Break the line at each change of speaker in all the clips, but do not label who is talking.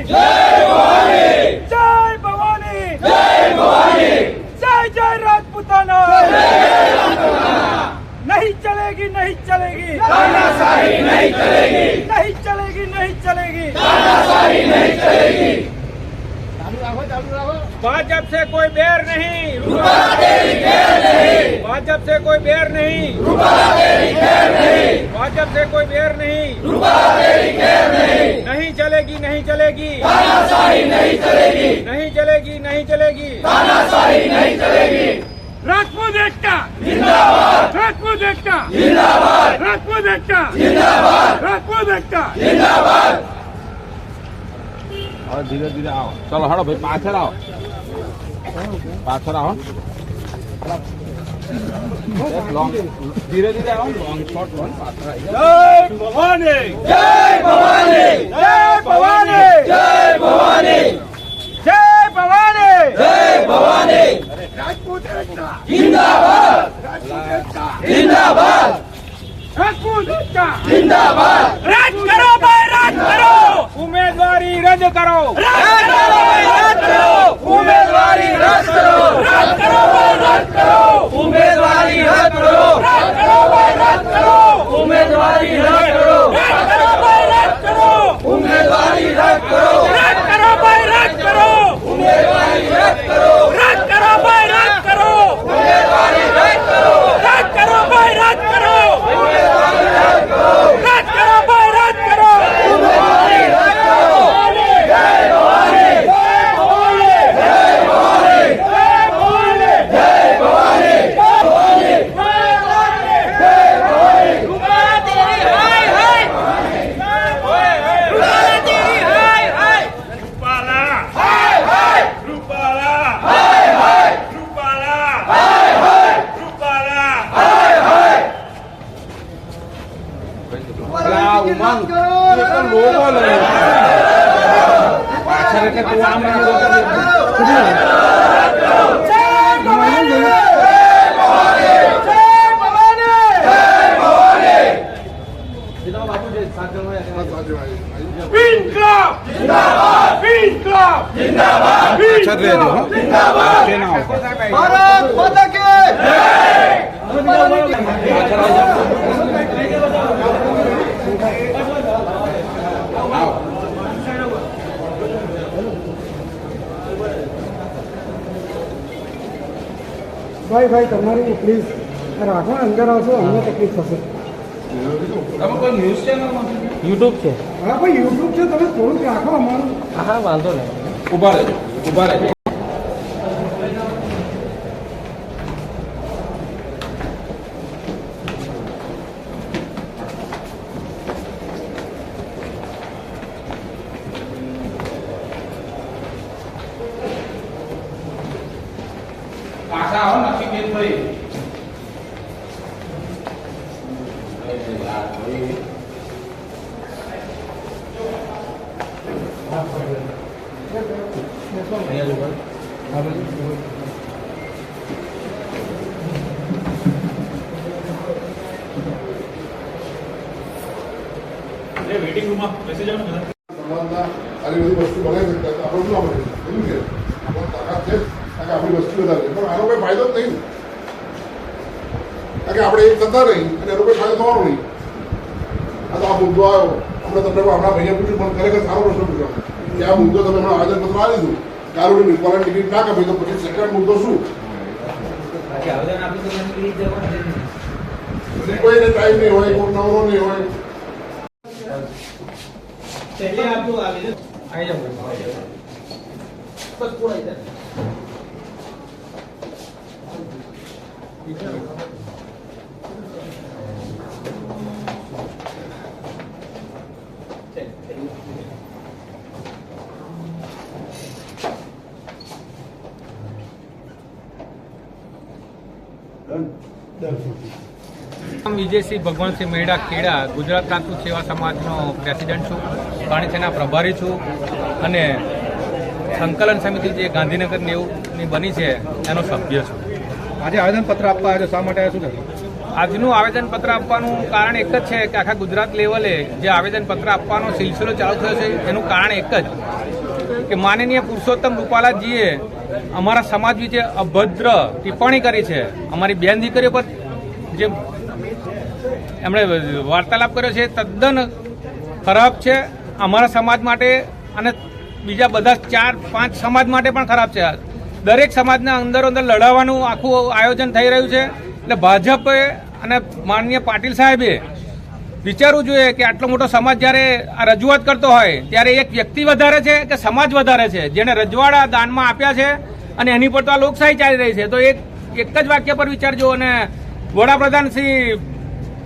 जय भवानी, जय भवानी, जय भवानी, जय जय राजपूताना, नहीं चलेगी, नहीं चलेगी तानाशाही, नहीं चलेगी, नहीं चलेगी, नहीं चलेगी तानाशाही, नहीं चलेगी। भाजपा से कोई बैर नहीं, भाजपा से कोई बैर नहीं, भाजपा से कोई बैर नहीं, नहीं चलेगी, नहीं चलेगी तानाशाही, नहीं चलेगी, नहीं चलेगी, नहीं चलेगी तानाशाही, नहीं चलेगी। राजपूत एकता जिंदाबाद, राजपूत एकता जिंदाबाद, राजपूत एकता जिंदाबाद, राजपूत एकता जिंदाबाद।
और धीरे धीरे आओ, चलो हड़ो भाई, पाछड़ आओ, पाछड़ आओ, लॉन्ग धीरे धीरे आओ, लॉन्ग शॉट वन पाछड़ आइए।
जय भवानी, जय भवानी, जय भवानी, जय भवानी, जय भवानी, जय भवानी। राजपूत एकता जिंदाबाद, राजपूत एकता जिंदाबाद, राजपूत एकता जिंदाबाद। राज करो भाई, राज करो, उम्मीदवारी रद्द करो, राज करो भाई, राज करो, उम्मीदवारी रद्द करो, राज करो भाई, राज करो, उम्मीदवारी रद्द करो, राज करो भाई, राज करो, उम्मीदवारी रद्द करो, राज करो भाई, राज करो, उम्मीदवारी रद्द करो, राज करो भाई, राज करो, उम्मीदवारी रद्द करो, राज करो भाई, राज करो, उम्मीदवारी रद्द करो, राज करो भाई, राज करो, उम्मीदवारी रद्द करो, राज करो भाई, राज करो, उम्मीदवारी रद्द करो। जय भवानी, जय भवानी, जय भवानी, जय भवानी, जय भवानी, जय भवानी, जय भवानी। रुपा तेरी हाय हाय, रुपा तेरी हाय हाय, रुपाला हाय हाय, रुपाला हाय हाय, रुपाला हाय हाय, रुपाला हाय हाय।
उमंग ये तो लोगों ने पाछड़ के तू आम में लोग
भारत माता की
भाई भाई તમારી પ્લીઝ રાખો, અંદર આવશો, અમને તકલીફ થશે।
તમે કોઈ ન્યૂઝ ચેનલમાં
યુટ્યુબ છે? હા ભાઈ યુટ્યુબ છે, તમે થોડુંક રાખો અમારું। હા વાંધો નહીં,
ઊભા રહેજો, ઊભા રહેજો। પાછા આવો, નક્કી કેમ થઈ
વેઇટિંગ રૂમમાં બેસી જાવ ને બધા
સમાજના આવી બધી વસ્તુ બનાવી શકતા તો આપણે શું આપણે એવું કે આપણે તાકાત છે કારણ કે આપણી વસ્તુ વધારે પણ આનો કોઈ ફાયદો જ નહીં, કારણ કે આપણે એક થતા નહીં અને એનો કોઈ ફાયદો થવાનો નહીં। આ તો આ મુદ્દો આવ્યો, હમણાં તમને આપણા ભાઈએ પૂછ્યું, પણ ખરેખર સારો પ્રશ્ન પૂછ્યો કે આ મુદ્દો તમે હમણાં આવેદનપત્ર આવી દીધું, કારોની મ્યુનિસિપાલિટી ટિકિટ ના કાપી તો પછી સેકન્ડ મુદ્દો શું? કોઈને ટાઈમ નહીં હોય, કોઈ નવરો નહીં હોય।
पहले आप लोग आगे आए जाओ बस थोड़ा इधर
વિજયસિંહ ભગવાનસિંહ મેડા ખેડા ગુજરાત રાજપૂત સેવા સમાજનો પ્રેસિડેન્ટ છું, પાણીસેના પ્રભારી છું અને સંકલન સમિતિ જે ગાંધીનગરની બની છે એનો સભ્ય છું।
આજે આવેદનપત્ર આપવા આવ્યો, શા માટે આવ્યા, શું
આજનું આવેદનપત્ર આપવાનું કારણ એક જ છે કે આખા ગુજરાત લેવલે જે આવેદનપત્ર આપવાનો સિલસિલો ચાલુ થયો છે એનું કારણ એક જ કે માનનીય પુરુષોત્તમ રૂપાલાજીએ અમારા સમાજ વિશે અભદ્ર ટિપ્પણી કરી છે. અમારી બેન દીકરીઓ પર જે એમણે વાર્તાલાપ કર્યો છે તદ્દન ખરાબ છે અમારા સમાજ માટે અને બીજા બધા 4-5 સમાજ માટે પણ ખરાબ છે. દરેક સમાજના અંદરો અંદર લડાવવાનું આખું આયોજન થઈ રહ્યું છે. એટલે ભાજપે અને માનનીય પાટીલ સાહેબે વિચારવું જોઈએ કે આટલો મોટો સમાજ જ્યારે આ રજૂઆત કરતો હોય ત્યારે એક વ્યક્તિ વધારે છે કે સમાજ વધારે છે જેને રજવાડા દાનમાં આપ્યા છે અને એની પર તો આ લોકશાહી ચાલી રહી છે. તો એક જ વાક્ય પર વિચારજો. અને વડાપ્રધાન શ્રી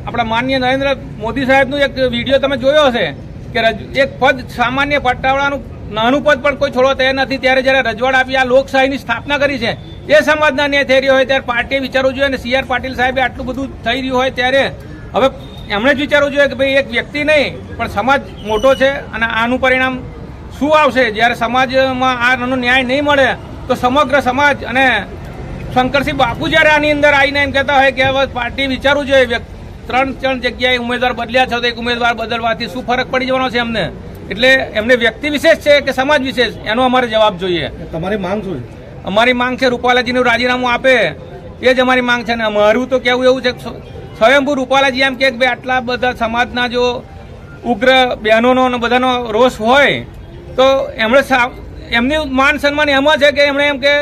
આપણા માનનીય નરેન્દ્ર મોદી સાહેબનું એક વિડીયો તમે જોયો હશે કે એક પદ સામાન્ય પટ્ટાવાળાનું નાનું પદ પણ કોઈ છોડવા તૈયાર નથી ત્યારે જ્યારે રજવાડા આપી આ લોકશાહીની સ્થાપના કરી છે એ સમાજના ન્યાય થઈ રહ્યો હોય ત્યારે પાર્ટીએ વિચારવું જોઈએ. અને CR પાટીલ સાહેબે આટલું બધું થઈ રહ્યું હોય ત્યારે હવે એમણે જ વિચારવું જોઈએ કે ભાઈ એક વ્યક્તિ નહીં પણ સમાજ મોટો છે અને આનું પરિણામ શું આવશે જ્યારે સમાજમાં આનો ન્યાય નહીં મળે તો સમગ્ર સમાજ અને શંકરસિંહ બાપુ જ્યારે આની અંદર આવીને એમ કહેતા હોય કે હવે પાર્ટી વિચારવું જોઈએ 3 જગ્યાએ ઉમેદવાર બદલ્યા છે તો એક ઉમેદવાર બદલવાથી શું ફરક પડી જવાનો છે એમને. એટલે એમને વ્યક્તિ વિશેષ છે કે સમાજ વિશેષ એનો અમારે જવાબ જોઈએ.
તમારી માંગ શું છે?
અમારી માંગ છે રૂપાલાજીનું રાજીનામું આપે એ જ અમારી માંગ છે. ને અમારું તો કહેવું એવું છે સ્વયંભૂ રૂપાલાજી એમ કે ભાઈ આટલા બધા સમાજના જો ઉગ્ર બહેનોનો અને બધાનો રોષ હોય તો એમણે એમની માન સન્માન એમાં છે કે એમણે એમ કે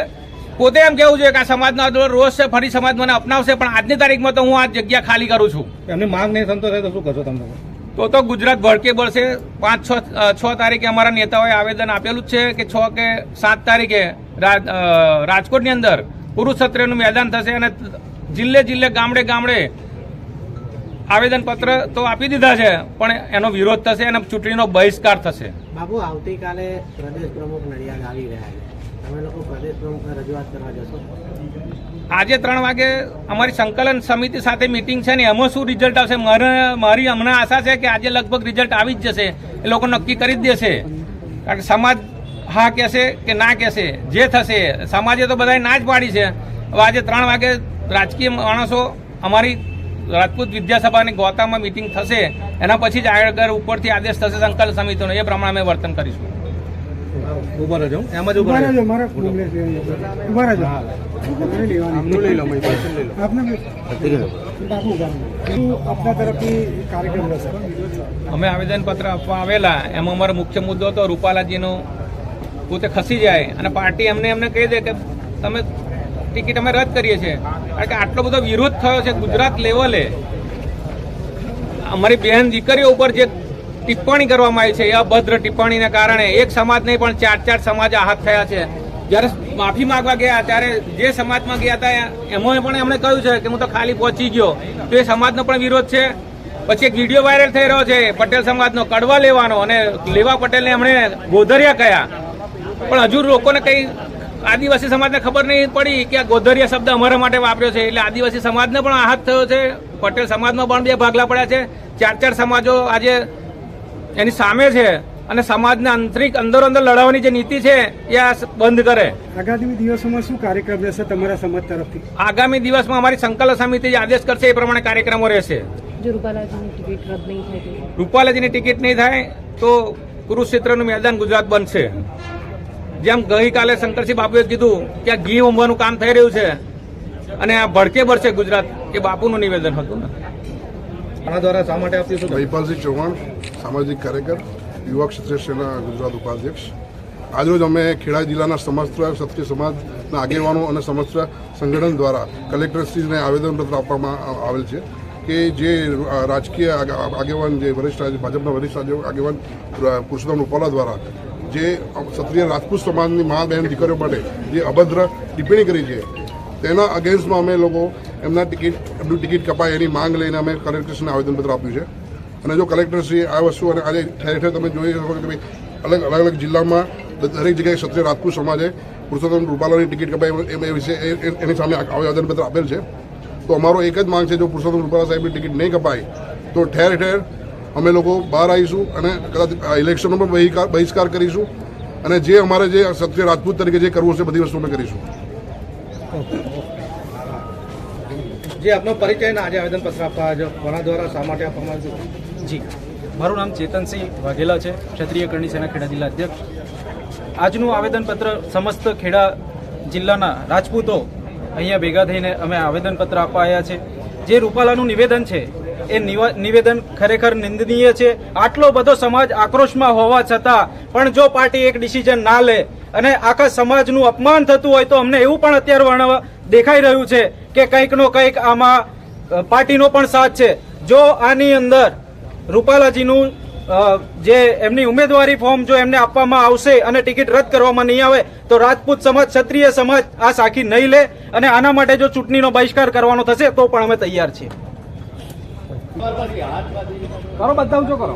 પોતે એમ કહેવું જોઈએ કે આ સમાજનો રોષ છે ફરી સમાજ મને અપનાવશે પણ આજની તારીખમાં તો હું આ જગ્યા ખાલી કરું છું.
એમની માંગ નહીં સંતોષાય તો શું કરશો તમે?
તો ગુજરાત ભડકે બળશે. 5-6 તારીખે અમારા નેતાઓએ આવેદન આપેલું જ છે કે 6 કે 7 તારીખે રાજકોટની અંદર પુરુષ ક્ષત્રિયનું મેદાન થશે અને જિલ્લે ગામડે આવેદનપત્ર તો આપી દીધા છે પણ એનો વિરોધ થશે અને ચૂંટણીનો બહિષ્કાર થશે.
બાબુ આવતીકાલે પ્રદેશ પ્રમુખ નડિયાદ આવી રહ્યા છે, તમે લોકો પ્રદેશ પ્રમુખને રજૂઆત કરવા જશો?
આજે 3 વાગે અમારી સંકલન સમિતિ સાથે મીટિંગ છે ને એમાં શું રિઝલ્ટ આવશે મારી હમણાં આશા છે કે આજે લગભગ રિઝલ્ટ આવી જ જશે. એ લોકો નક્કી કરી જ દેશે કારણ કે સમાજ હા કહેશે કે ના કહેશે જે થશે. સમાજે તો બધાએ ના જ પાડી છે. હવે આજે 3 વાગે રાજકીય માણસો અમારી રાજપૂત વિદ્યાસભાની ગોતામાં મીટિંગ થશે એના પછી જ આગળ ઉપરથી આદેશ થશે સંકલન સમિતિનો એ પ્રમાણે અમે વર્તન કરીશું.
ઉભા રહેજો, એમ જ ઉભા રહેજો.
મારા ઉભા રહેજો.
આમનું લઈ લો,
આપને બાપુ આપના તરફથી કાર્યક્રમ રહેશે.
અમે આવેદનપત્ર આપવા આવેલા એમાં અમારો મુખ્ય મુદ્દો હતો રૂપાલાજીનો પોતે ખસી જાય અને પાર્ટી એમને કહી દે કે તમે ટિકિટ અમે રદ કરીએ છીએ. કારણ કે આટલો બધો વિરોધ થયો છે ગુજરાત લેવલે. અમારી બહેન દીકરીઓ ઉપર જે ટિપ્પણી કરવામાં આવી છે એ અભદ્ર ટિપ્પણીને કારણે એક સમાજ નહીં પણ 4 સમાજ આહત થયા છે. જ્યારે માફી માંગવા ગયા ત્યારે જે સમાજમાં ગયા હતા એમાં પણ એમણે કહ્યું છે કે હું તો ખાલી પહોંચી ગયો. તો એ સમાજનો પણ વિરોધ છે. પછી એક વિડીયો વાયરલ થઈ રહ્યો છે પટેલ સમાજનો કડવા લેવાનો અને લેવા પટેલને એમણે ગોધરિયા કહ્યા પણ હજુ લોકોને કંઈ આદિવાસી સમાજને ખબર નહીં પડી કે આ ગોધરિયા શબ્દ અમારા માટે વાપર્યો છે. એટલે આદિવાસી સમાજને પણ આહત થયો છે. પટેલ સમાજમાં પણ 2 ભાગલા પડ્યા છે. 4 સમાજો આજે એની સામે છે અને સમાજને આંતરિક અંદરો અંદર લડાવવાની જે નીતિ છે એ આ બંધ કરે.
આગામી દિવસોમાં શું કાર્યક્રમ રહેશે તમારા સમાજ તરફથી?
આગામી દિવસમાં અમારી સંકલન સમિતિ જે આદેશ કરશે એ પ્રમાણે કાર્યક્રમો રહેશે.
જો રૂપાલાજીની ટિકિટ રદ નહીં થાય
રૂપાલાજીની ટિકિટ નહીં થાય તો કુરુક્ષેત્રનું મેદાન ગુજરાત બનશે. જેમ ગઈકાલે શંકરસિંહ બાપુએ કીધું કે આ ઘી ઉંમવાનું કામ થઈ રહ્યું છે અને આ ભડકે બળશે ગુજરાત એ બાપુનું નિવેદન હતું ને.
આના દ્વારા શા માટે આપ્યું છે?
મહિપાલસિંહ ચૌહાણ, સામાજિક કાર્યકર, યુવા ક્ષત્રિય સેના ગુજરાત ઉપાધ્યક્ષ. આજરોજ અમે ખેડા જિલ્લાના સમસ્ત ક્ષત્રિય સમાજના આગેવાનો અને સમસ્ત સંગઠન દ્વારા કલેક્ટરશ્રીને આવેદનપત્ર આપવામાં આવેલ છે કે જે રાજકીય આગેવાન જે વરિષ્ઠ ભાજપના વરિષ્ઠ આગેવાન પુરુષોત્તમ રૂપાલા દ્વારા જે ક્ષત્રિય રાજપૂત સમાજની મા બહેન દીકરીઓ માટે જે અભદ્ર ટિપ્પણી કરી છે તેના અગેન્સ્ટમાં અમે લોકો એમની ટિકિટ કપાય એની માંગ લઈને અમે કલેક્ટરશ્રીને આવેદનપત્ર આપ્યું છે. અને જો કલેક્ટરશ્રી આ વસ્તુ અને આજે ઠેર ઠેર તમે જોઈ શકો કે ભાઈ અલગ જિલ્લામાં દરેક જગ્યાએ ક્ષત્રિય રાજપૂત સમાજે પુરુષોત્તમ રૂપાલાની ટિકિટ કપાય એ વિશે એની સામે આવેદનપત્ર આપેલ છે. તો અમારો એક જ માંગ છે જો પુરુષોત્તમ રૂપાલા સાહેબની ટિકિટ નહીં કપાય તો ઠેર ઠેર અમે લોકો બહાર આવીશું અને કદાચ ઇલેક્શનનો પણ બહિષ્કાર કરીશું અને જે અમારે જે ક્ષત્રિય રાજપૂત તરીકે જે કરવું છે બધી વસ્તુ અમે કરીશું.
જે આપનો પરિચય ને આજે આવેદનપત્ર આપવા આવ્યો છો, કોના દ્વારા શા માટે આપવામાં આવ્યું છે?
જી, મારું નામ ચેતનસિંહ વાઘેલા છે, ક્ષત્રિય કરણી સેના ખેડા જિલ્લા અધ્યક્ષ. આજનું આવેદનપત્ર સમસ્ત ખેડા જિલ્લાના રાજપૂતો અહીંયા ભેગા થઈને અમે આવેદનપત્ર આપવા આવ્યા છે. જે રૂપાલાનું નિવેદન છે એ નિવેદન ખરેખર નિંદનીય છે. આટલો બધો સમાજ આક્રોશમાં હોવા છતાં પણ જો પાર્ટી એક ડિસિઝન ના લે અને આખા સમાજનું અપમાન થતું હોય તો અમને એવું પણ અત્યારે વર્ણવ દેખાઈ રહ્યું છે કે કંઈકનો કંઈક આમાં પાર્ટીનો પણ સાથ છે. જો આની અંદર રૂપાલાજીનું જે એમની ઉમેદવારી ફોર્મ જો એમને આપવામાં આવશે અને ટિકિટ રદ કરવામાં નહીં આવે તો રાજપૂત સમાજ, ક્ષત્રિય સમાજ આ સાખી નહીં લે અને આના માટે જો ચૂંટણીનો બહિષ્કાર કરવાનો થશે તો પણ અમે તૈયાર છીએ.
કરો બતાવજો કરો.